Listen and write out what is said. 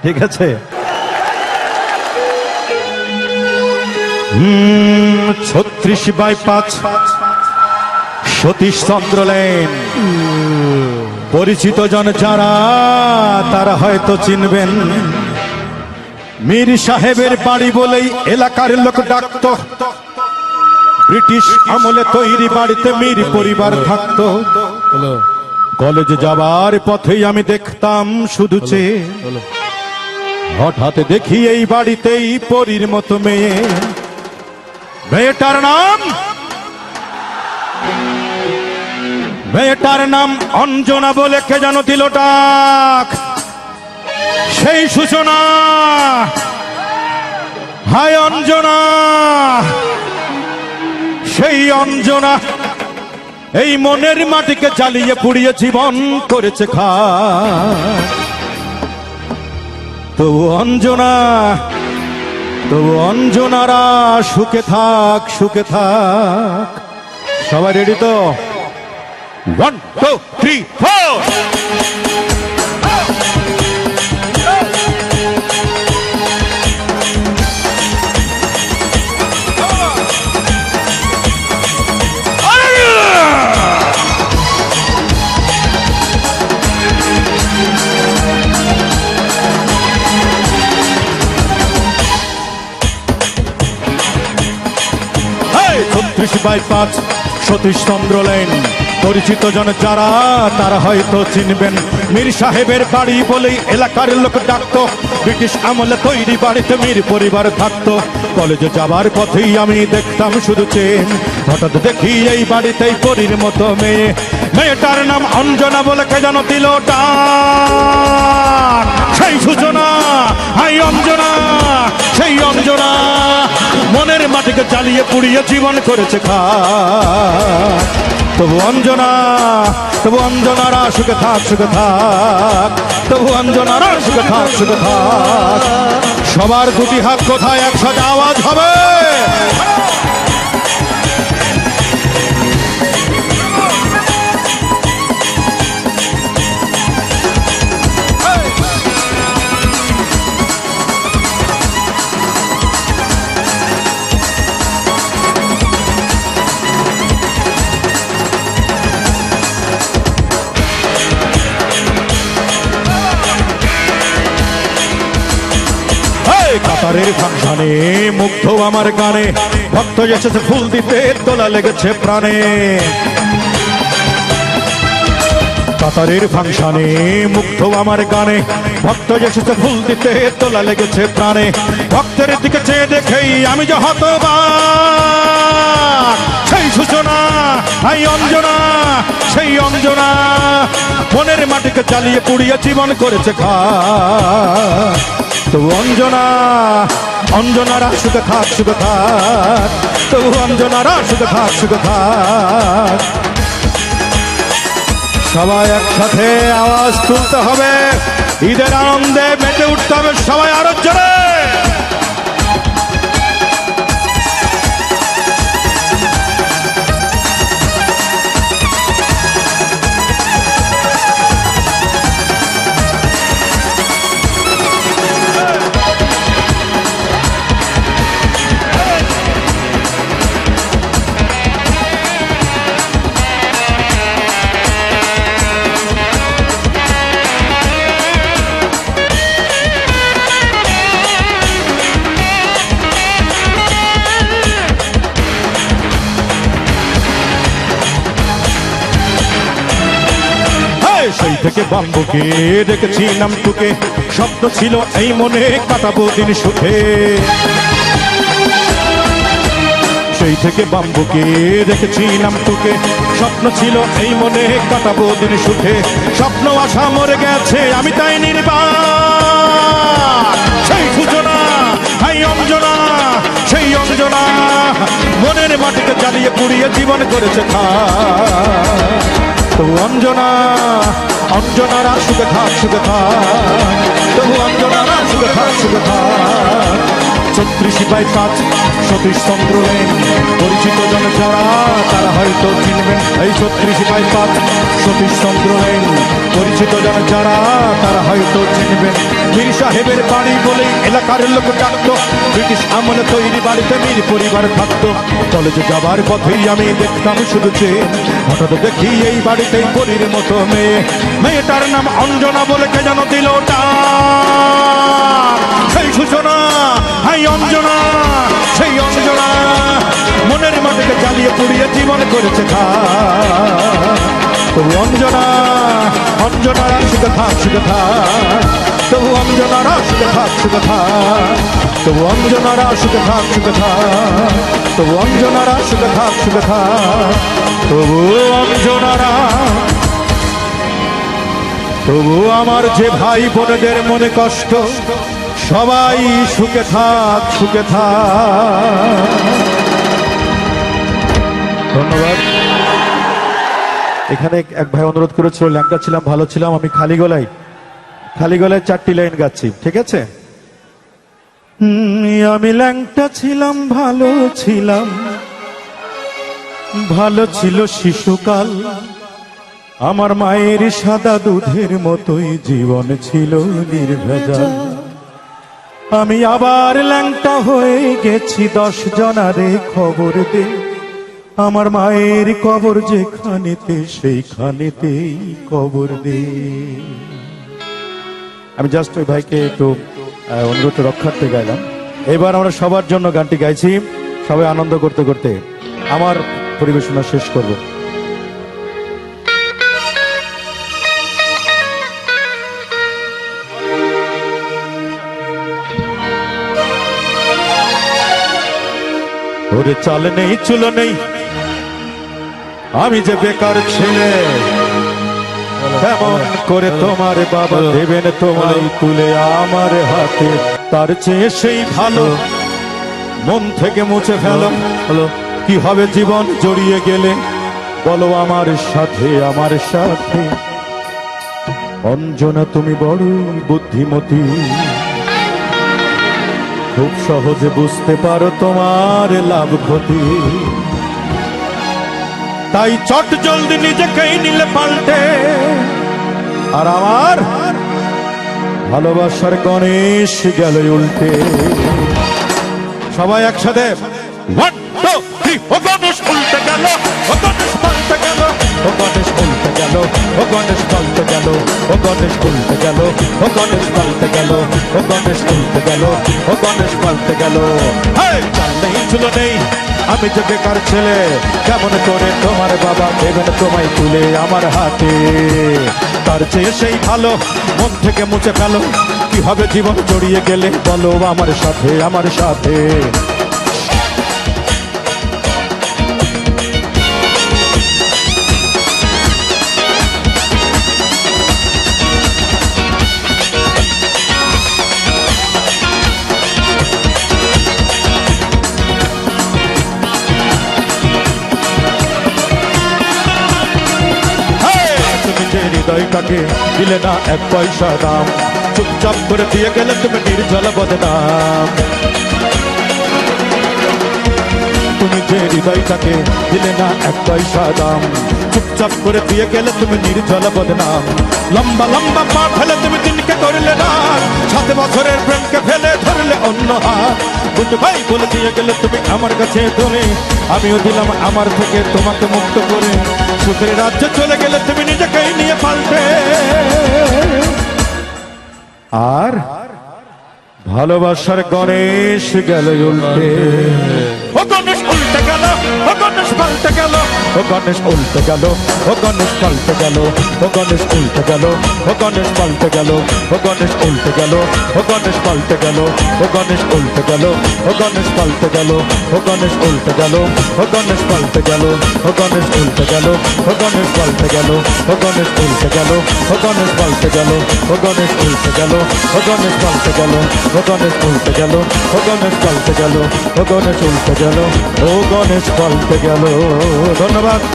ঠিক আছে। 36/5 সতীশ চন্দ্র লেন। পরিচিত জন যারা তারা হয়তো চিনবেন, মীর সাহেবের বাড়ি বলেই এলাকার লোক ডাকত। ব্রিটিশ আমলে তৈরি বাড়িতে মীর পরিবার থাকত। কলেজে যাবার পথেই আমি দেখতাম শুধু চেয়ে, হঠাৎ দেখি এই বাড়িতেই পরীর মতো মেয়ে। মেয়েটার নাম অঞ্জনা বলে কে যেন দিল ডাক। সেই সূচনা, হায় অঞ্জনা, সেই অঞ্জনা এই মনের মাটিকে জ্বালিয়ে পুড়িয়ে জীবন করেছে খাক। তবু অঞ্জনা, তবু অঞ্জনারা সুখে থাক, সুখে থাক। সবাই রেডি তো? 1 2 3 4। Hey, 36/5 সতীশ চন্দ্র লেন। পরিচিত জন যারা তারা হয়তো চিনবেন, মীর সাহেবের বাড়ি বলেই এলাকার লোক ডাকতো। ব্রিটিশ আমলে তৈরি বাড়িতে মীর পরিবার থাকতো। কলেজে যাবার পথেই আমি দেখতাম শুধু চেন, হঠাৎ দেখি এই বাড়িতেই পরীর মতো মেয়ে। মেয়েটার নাম অঞ্জনা বলে কে যেন দিল ডাক। সেই সূচনা, হাই অঞ্জনা, সেই অঞ্জনা মনের মাটিকে জ্বালিয়ে পুড়িয়ে জীবন করেছে খাক। তবু অঞ্জনা, তবু অঞ্জনারা সুখে থাক, সুখে থাক। তবু অঞ্জনারা সুখে থাক, সুখে থাক। সবার দুটি হাত কোথায় একসাথে আওয়াজ হবে? কাতারের ফাংশনে মুগ্ধ আমার গানে, ভক্ত এসেছে ফুল দিতে, তোলা লেগেছে প্রাণে। কাতারের ফাংশনে মুগ্ধ আমার গানে, ভক্ত এসেছে ফুল দিতে, তোলা লেগেছে প্রাণে। ভক্তের দিকে চেয়ে দেখেই আমি যে হতবাক। সেই সূচনা, হাই অঞ্জনা, সেই অঞ্জনা মনের মাটিকে জ্বালিয়ে পুড়িয়ে জীবন করেছে খাক। তবু অঞ্জনা, অঞ্জনারা সুখে থাক, সুখে থাক। তবু অঞ্জনারা সুখে থাক, সুখে থাক। সবাই একসাথে আওয়াজ তুলতে হবে, ঈদের আনন্দে মেতে উঠতে হবে সবাই আরো জোরে। সেই থেকে বাম্বুকে দেখেছি নাম তোকে, স্বপ্ন ছিল এই মনে কাটাবো দিন সুখে। সেই থেকে বাম্বুকে দেখেছি নাম তোকে, স্বপ্ন ছিল এই মনে কাটাবো দিন সুখে। স্বপ্ন আশা মরে গেছে আমি তাই নির্বাক। সেই সূচনা, হাই অঞ্জনা, সেই অঞ্জনা মনের মাটিকে জ্বালিয়ে পুড়িয়ে জীবন করেছে খাক। তবু অঞ্জনা, অঞ্জনারা সুখে থাক, সুখে থাক। তবু অঞ্জনারা সুখে থাক, সুখে থাক। 36/5 সতীশ চন্দ্র লেন। পরিচিত জন যারা তারা হয়তো চিনবেন। এই 36/5 সতীশ চন্দ্র লেন। পরিচিত জন যারা তারা হয়তো চিনবেন। মীর সাহেবের বাড়ি বলেই এলাকার লোক ডাকতো। ব্রিটিশ আমলে তৈরি বাড়িতে মীর পরিবার থাকতো। কলেজে যাবার পথেই আমি দেখতাম শুধু চেয়ে, হঠাৎ দেখি এই বাড়িতেই পরীর মতো মেয়ে। মেয়েটার নাম অঞ্জনা বলে কে যেন দিল সেই সূচনা। হাই অঞ্জনা, সেই অঞ্জনা মনের মাটিকে জ্বালিয়ে পুড়িয়ে জীবন করেছে তবু অঞ্জনা, অঞ্জনার সুখে থাক, সুখে থাক। তবু অঞ্জনারা সুখে থাক, সুখে থাক। তবু অঞ্জনারা সুখে থাক, সুখে থাক। তবু অঞ্জনারা সুখে থাক, সুখে থাক। তবু অঞ্জনারা, তবু আমার যে ভাই বোনেদের মনে কষ্ট, সবাই সুখে থাক, সুখে থাক। ধন্যবাদ। এখানে এক ভাই অনুরোধ করেছিল, ল্যাংটা ছিলাম, ভালো ছিলাম, আমি খালি গলায় 4টি লাইন গাচ্ছি, ঠিক আছে? আমি ল্যাংটা ছিলাম, ভালো ছিলাম, ভালো ছিল শিশুকাল। আমার মায়ের সাদা দুধের মতোই জীবন ছিল নির্ভেজাল। আমি আবার ল্যাংটা হয়ে গেছি, 10 জনারে খবর দে। আমার মায়ের কবর যেখানেতে সেইখানেতেই কবর দে। আমি জাস্ট ওই ভাইকে একটু অনুরোধ রক্ষার্থে গাইলাম। এবার আমরা সবার জন্য গানটি গাইছি, সবাই আনন্দ করতে করতে আমার পরিবেশনা শেষ করব। ওরে চাল নেই, চুল নেই, আমি যে বেকার ছেলে, কেমন করে তোমার বাবা দেবেন তোমায় তুলে আমার হাতে? তার চেয়ে সেই ভালো মন থেকে মুছে ফেলো। কি হবে জীবন জড়িয়ে গেলে, বলো আমার সাথে, আমার সাথে। অঞ্জনা তুমি বড় বুদ্ধিমতী, খুব সহজে বুঝতে পারো তোমার লাভ ক্ষতি। তাই চট জলদি নিজেকেই নিলে পাল্টে, আর আমার ভালোবাসার গণেশ গেল উল্টে। সবাই একসাথে 1 2 3। ও গণেশ উল্টে গেল, ও গণেশ পাল্টে গেল, ও গণেশ উল্টে গেল, ও গণেশ পাল্টে গেল, ও গণেশ উল্টে গেল, ও গণেশ পাল্টে গেল, ও গণেশ উল্টে গেল, ও গণেশ পাল্টে গেল। চাল নেই, চুল নেই, আমি যে বেকার ছেলে, কেমন করে তোমার বাবা দেবেন তোমায় তুলে আমার হাতে? তার চেয়ে সেই ভালো মন থেকে মুছে ফেলো। কি হবে জীবন জড়িয়ে গেলে, বলো আমার সাথে, আমার সাথে। হৃদয়টাকে দিলে না 1 পয়সা দাম, চুপচাপ করে দিয়ে গেলে তুমি নির্জল বদনাম। তুমি যে হৃদয়টাকে দিলে না 1 পয়সা দাম, চুপচাপ করে দিয়ে গেলে তুমি নির্জল বদনাম। লম্বা লম্বা পা ফেলে তুমি দিনকে করলে না, 7 বছরের প্রেমকে ফেলে ধরলে অন্য হাত। বুঝতে ভাই বলে দিয়ে গেলে তুমি আমার কাছে তুমি, আমিও দিলাম আমার থেকে তোমাকে মুক্ত করে। সুখের রাজ্যে চলে গেলে তুমি নিজেকেই নিয়ে পাল্টে, আর ভালোবাসার গণেশ গেল উল্টে। ও গণেশ উল্টে গেল, ও গণেশ পাল্টে গেল, ও গণেশ উল্টে গেল, ও গণেশ পাল্টে গেল, ও গণেশ উল্টে গেল, ও গণেশ পাল্টে গেল, ও গণেশ উল্টে গেল, ও গণেশ পাল্টে গেল, ও গণেশ উল্টে গেল, ও গণেশ পাল্টে গেল, ও গণেশ উল্টে গেল, ও গণেশ পাল্টে গেল, ও গণেশ উল্টে গেল, ও গণেশ পাল্টে গেল, ও গণেশ উল্টে গেল, ও গণেশ পাল্টে গেল, ও গণেশ উল্টে গেল, ও গণেশ পাল্টে গেল, ও গণেশ উল্টে গেল, ও গণেশ পাল্টে গেল, ও গণেশ উল্টে গেল, ও গণেশ পাল্টে গেল। ধন্যবাদ।